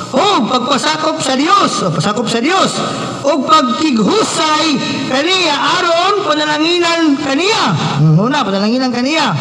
o pagpasakop sa Dios o pagkighusay kaniya aron panalanginan kaniya. Panalanginan kaniya.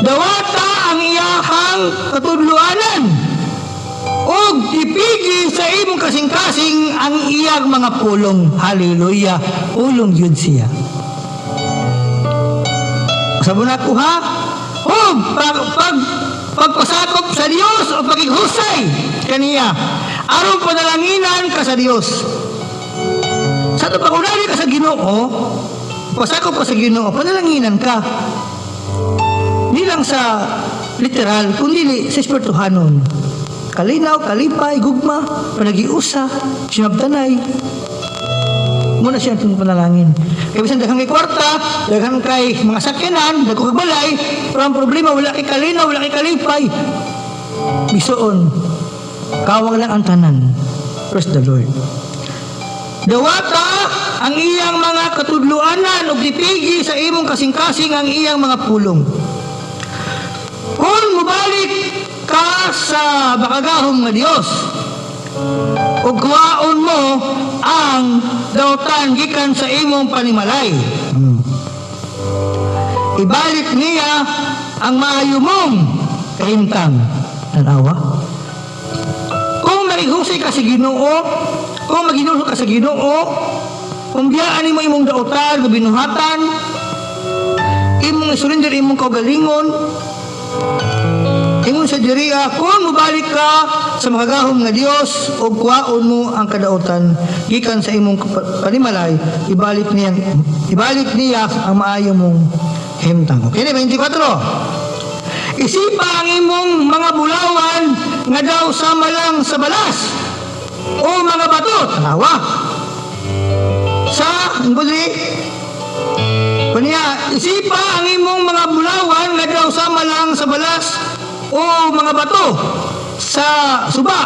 Dawata ang iyahang katudluanan o ipigi sa imong kasing-kasing ang iyang mga pulong. Hallelujah. Pulong yun siya. Sabi na ko ha? O pagpasakop sa Dios o pakighusay kaniya aron panalanginan ka sa Dios. Sa ito pag-unari ka sa Ginoo, pasakop ka sa Ginoo, panalanginan ka. Di lang sa literal, kundi sa espirituhanon. Kalinaw, kalipay, gugma, panagiusa, sinabtanay. Muna siya itong panalangin. Kaya bisan daghang kay kwarta, daghang kay mga sakyanan, daghang balay, pero ang problema, wala kay kalinaw, wala kay kalipay. Bisoon, kawag lang ang tanan. Praise the Lord. Dawata ang iyang mga katudluanan o dipigi sa imong kasing-kasing ang iyang mga pulong. Kung mubalik ka sa bakagahong nga Dios o kuwaon mo ang dautan gikan sa imong panimalay, ibalik niya ang maayo mong kahimtang. Tanawa, kung maghusay ka sa Ginoo, kung maghinusok ka sa Ginoo, kung biyaan mo imong dautan, binuhatan, imong isurrender imong kaugalingon, imong sa diriya, kung mubalik ka sa makagahom nga Dios o kuwaon mo ang kadautan gikan sa imong panimalay, ibalik niya ang maayo mong himtang. Okay, 24. Isipa ang imong mga bulawan nga daw sama lang sa balas o mga bato. Tanawa. Sa isipa ang imong mga bulawan nga daw sama lang sa balas o mga bato sa suba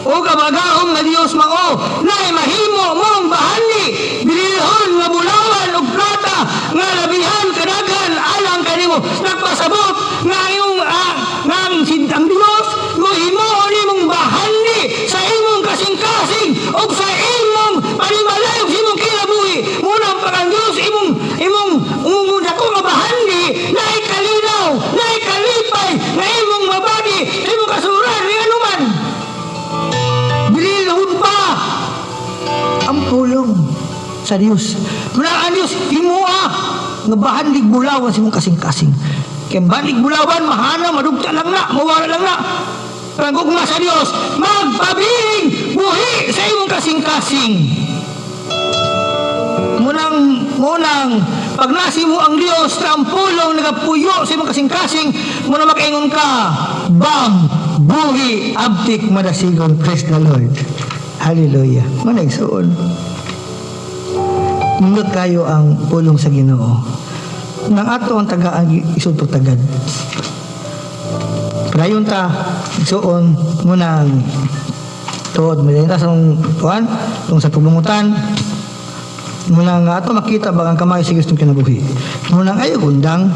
o kabagahong nga Dios mao na mahimo mong bahali bilihon nga bulawan o plata nga labihan kadaghan alang kanimo nagpasabot nga yung ang Dios mo himo nimong bahali sa imong kasing-kasing o sa imong panimalay o sa imong kinabuhi munang pag Dios imong dako nga bahali na ikalinaw na ikalipay na imong mabadi imong kasuran ni anuman bilihon pa ang pulong sa Dios. Muna ang Dios himuha nga bahanlig bulawan sa imong kasing-kasing. Kaya bahanlig bulawan mahana madugta lang na mawala lang na. Pagugma sa Dios magpabiling buhi sa imong kasing-kasing. Munang pag nasi mo ang Dios na ang pulong nagapuyo sa imong kasing-kasing, muna makaingon ka bang buhi abtik madasigon. Praise the Lord. Hallelujah. Managsuon. Nindot kayo ang pulong sa Ginoo. Nang ato ang tagaan isuto tagad. Prayon ta suon munang tuod mo sa tuan tung sa pulungutan. Munang ato makita bagang kamay sa gustong kinabuhi. Munang ayo gundang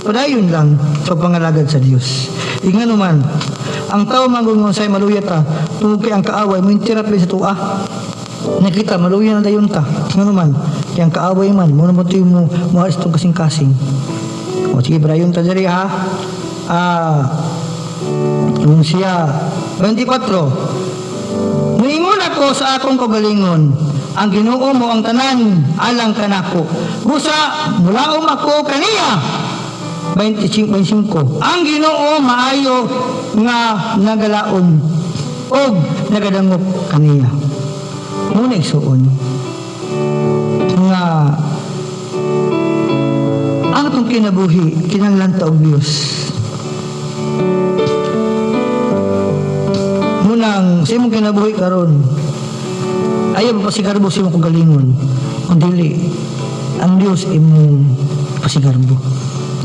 padayon lang sa pangalagad sa Dios. Ingano man ang tao mangungon say maluya ta tungod kay ang kaaway mo intirap sa tuwa. Nakita maluya na dayon ta. Ngano man yang kaaway man mo naman tayo mo mahalis itong kasing-kasing. O sige brayon ta diri ha. Yung siya 24. Muingon ako sa akong kagalingon ang Ginoo mo ang tanan alang kanako. Busa mulaom ako kaniya 25. Ang Ginoo maayo nga nagalaon og nagadangop kaniya. Muna isuon nga ang itong kinabuhi kinanglanta og Dios. Munang sa imong kinabuhi karon ayaw pasigarbo sa imong kagalingon kung dili ang Dios imong pasigarbo.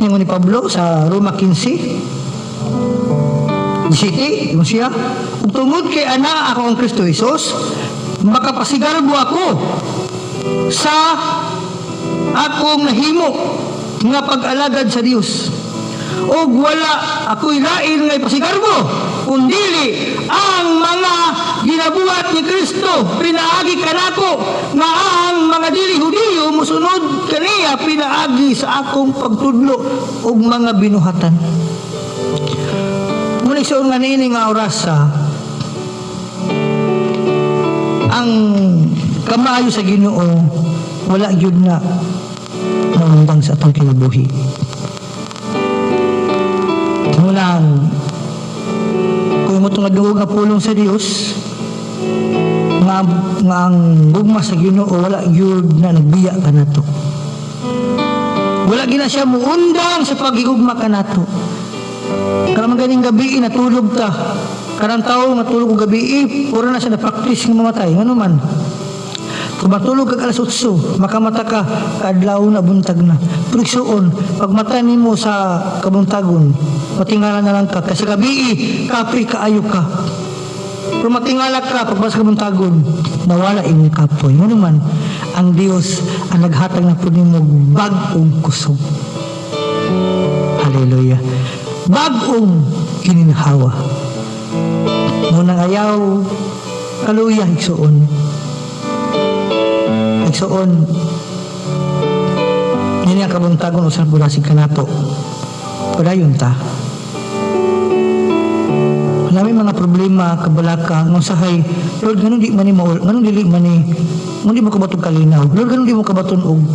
Ingon ni Pablo sa Roma 15:17 mo siya ug tungod kay ana ako ang Kristo Jesus makapasigarbo ako sa akong nahimo nga pag-alagad sa Dios. O wala ako'y lain nga ipasigarbo kundili ang mga ginabuhat ni Kristo pinaagi kanako, nga ang mga dili Hudiyo musunod kaniya pinaagi sa akong pagtudlo og mga binuhatan. Muna siya nga nini nga orasa, ang kamayo sa Ginoo wala gyud na naundang sa atong kinabuhi. Mulang kung mo itong nadungog nga pulong sa Dios nga ang gugma sa Ginoo wala gyud na nagbiya ka nato, wala gina siya muundang sa paghigugma ka nato. Karamang ganing gabi natulog ta, karang tao nga tulog og gabi puro na siya na practice nga mamatay ngano man. Kung matulog ka alas 8, makamata ka kadlaw na buntag na. Priksoon, pag mata nimo sa kabuntagon, matingala na lang ka kasi gabi kapri kaayo ka. Pero matingala ka pag sa kabuntagon, nawala imong kapoy. Ngano man ang Dios ang naghatag na pud nimo bag-ong kusog. Hallelujah. Bag-ong kininhawa. Munang ayaw kaluya igsuon. Igsuon. Yun ang kabuntagon usap bulasig ka nato. Padayon ta. Marami mga problema kabalaka ng sahay. Lord, ganun di man ni maul, ganun dili man ni, ganun di mo kabatong kalinaw. Lord, ganun di mo kabaton og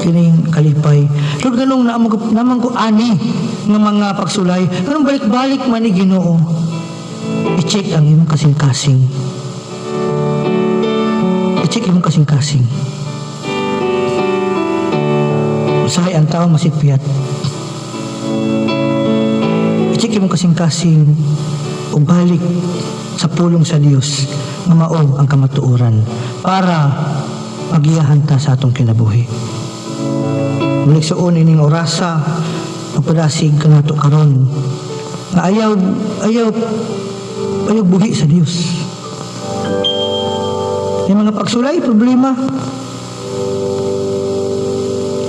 kining kalipay. Lord, ganun naman ko ani ng mga pagsulay. Ganun balik-balik man ni Ginoo. I-check ang imong kasing-kasing. I-check imong kasing-kasing. Usahay ang tao masipiyat. I-check imong kasing-kasing o balik sa pulong sa Dios nga mao ang kamatuoran para magiyahan ta sa atong kinabuhi. Mulik suon ining orasa pagpadasig kanato karon nga ayaw buhi sa Dios. Yung mga pagsulay problema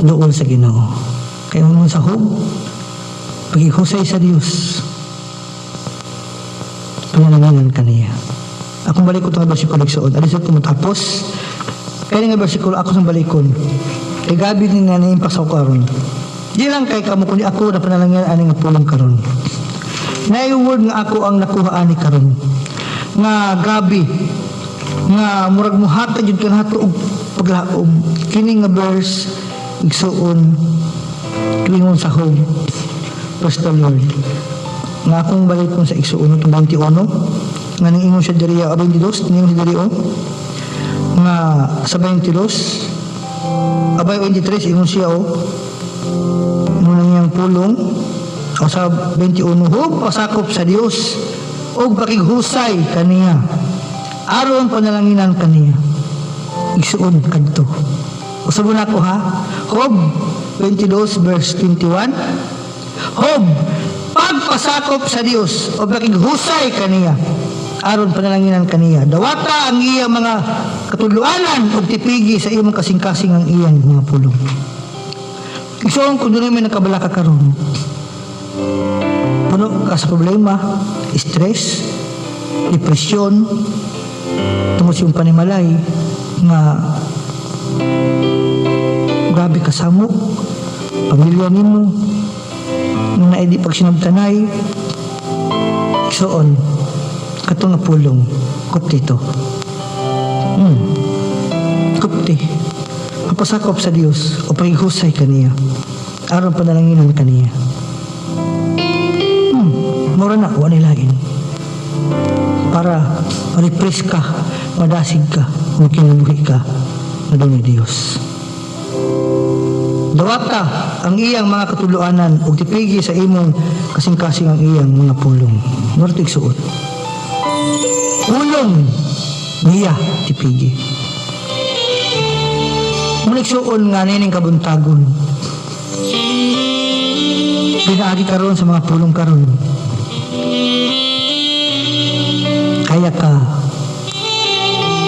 doon sa Ginoo. Kaya mo sa hug paghihusay sa Dios, panalangin kaniya. Akong balik ko itong versikulo nagsuod. Alis ito matapos. Kaya nga versikulo ako sa balikon. Kay gabi din nga naimpas ako karon. Di lang kay kamo kundi ako na panalangin ani nga pulong karon. Na-word nga ako ang nakuha ani karon. Nga gabi nga murag muhatag jud kanato og paglaom. Kini nga verse igsuon klingon sa home. Praise the Lord. Nga akong balik kong sa igsuon itong 21 nga nang ingon siya diri 22 ningon siya diri nga sa 22 abay 23 ingon siya ingon niyang pulong o sa 21 hug pasakop sa Dios og pakighusay kaniya aron panalanginan kaniya igsuon kadto usabon ako ha Job 22 verse 21 Job pagpasakop sa Dios o pakighusay kaniya aron panalanginan kaniya dawata ang iyang mga katudluanan ug tipigi sa imong kasing-kasing ang iyang mga pulong. Igsuon kun dunay may nakabalaka karon puno ka sa problema, stress, depresyon, tungod sa iyong panimalay nga grabe kasamok pamilya nimo nung naidi pagsinabtanay igsuon kato nga pulong kupti to kupti mapasakop sa Dios o paghihusay kaniya aron panalanginan kaniya mura na wala lain para ma-refresh ka madasig ka kung kinabuhi ka na doon ni Dios dawata ang iyang mga katuluanan ug tipigi sa imong kasing-kasing ang iyang mga pulong mura ito igsuot pulong niya tipigi mulik suon nga nining kabuntagon pinaagi karon sa mga pulong karon kaya ka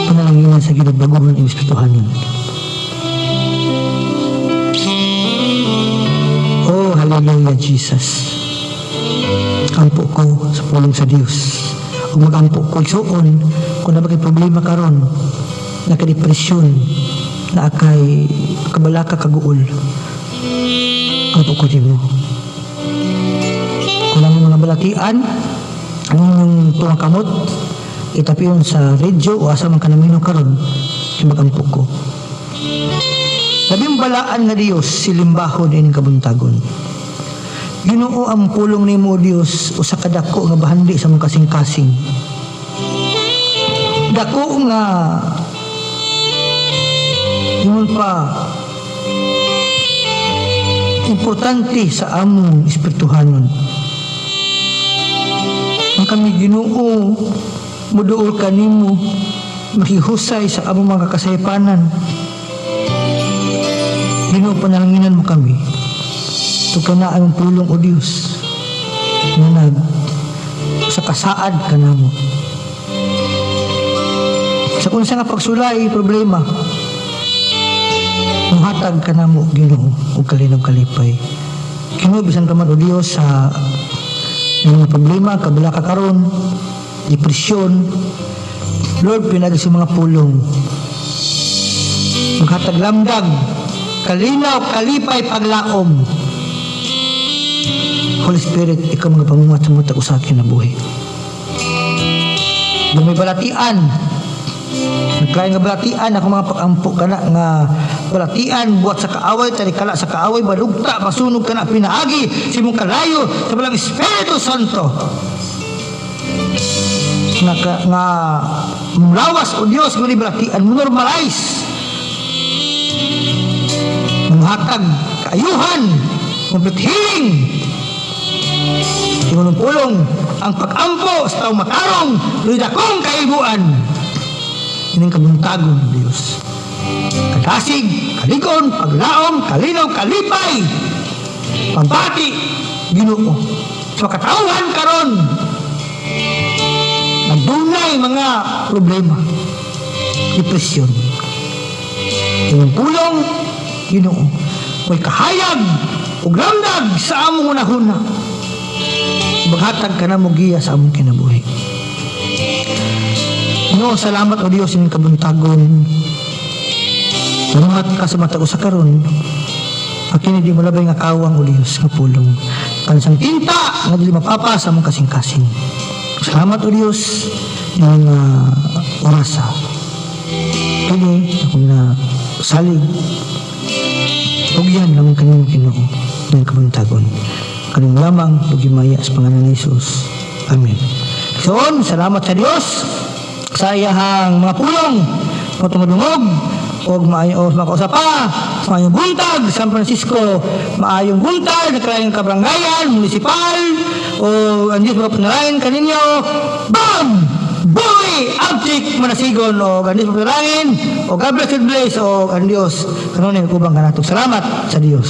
panalanginan sa ginagbaguhan ng espirituhanan. Oh hallelujah Jesus, ampo ko sa pulong sa Dios. Ug magampo ko igsuon kung nabagay problema karon, nakadepresyon, na akay kabalaka kaguol. Ampo ko nimo. Kung ang mga balatian, ang inyong tuwang kamot, itapiyon sa radyo o asa man kanamino karon, magampo ko. Labing balaan nga Dios silimbahon ining kabuntagon. Ginoo ang pulong nimo Dios usa ka dako nga bahandi sa mong kasing-kasing. Dako nga ingon pa importante sa among espirituhanon. Ang kami Ginoo muduol kanimo makihusay sa among mga kasaypanan. Ginoo panalanginan mo kami. Ito na ang pulong o Diyos na sa kasaad ka na mo. Sa kung sa nga pagsulay, problema, muhatag ka na mo, Ginoo, o kalinaw kalipay. Ginoo, bisan ka man o Diyos sa mga problema, kabila ka karon, depresyon, Lord, pinag sa mga pulong. Maghatag lamdag, kalinaw, kalipay, paglaom. Holy Spirit, ikaw mga pamumat sa mga sa akin na buhay. Kung may balatian, nagkain nga balatian, ako mga pag-ampo ka na nga balatian, buhat sa kaaway, talikala sa kaaway, balugta, masunog ka na, pinaagi, simong kalayo, sa balang Espiritu Santo. Nga mulawas o Diyos, kung balatian, normalize. Manghatag, kaayuhan, complete healing, Ingunong pulong ang pag-ampo sa taong matarong luwid akong kaibuan. Ining kabuntagon ng Diyos. Kadasig, kalikon, paglaom, kalinaw, kalipay, pambati, Ginoo. Sa katauhan karon, nagdunay mga problema, depresyon. Ining pulong, Ginoo. May kahayag, ug ramdag sa among unahuna. Maghatag ka na mo giya sa among kinabuhi. No, salamat o Diyos ining kabuntagon. Salamat ka sa matag usa karon. Akin di mo labay nga kawang o Diyos nga pulong. Kansang tinta nga dili mapapa sa among kasing-kasing. Salamat o Diyos ng orasa. Kini akong na salig. Ug yan lamang kanimo Ginoo ng kabuntagon. Kanang lamang pagimaya sa pangalan ni Jesus. Amen. So, salamat sa Dios sa iyahang mga pulong matungod-ungog o makausap pa sa maayong buntag San Francisco, maayong buntag nakalaing kabrangayan, municipal o ang Diyos mga panalangin kaninyo. Bam! Boy! Abtik manasigon o ang Diyos mga panalangin o God bless and bless o ang Diyos kanunay kubang kanatog. Salamat sa Diyos.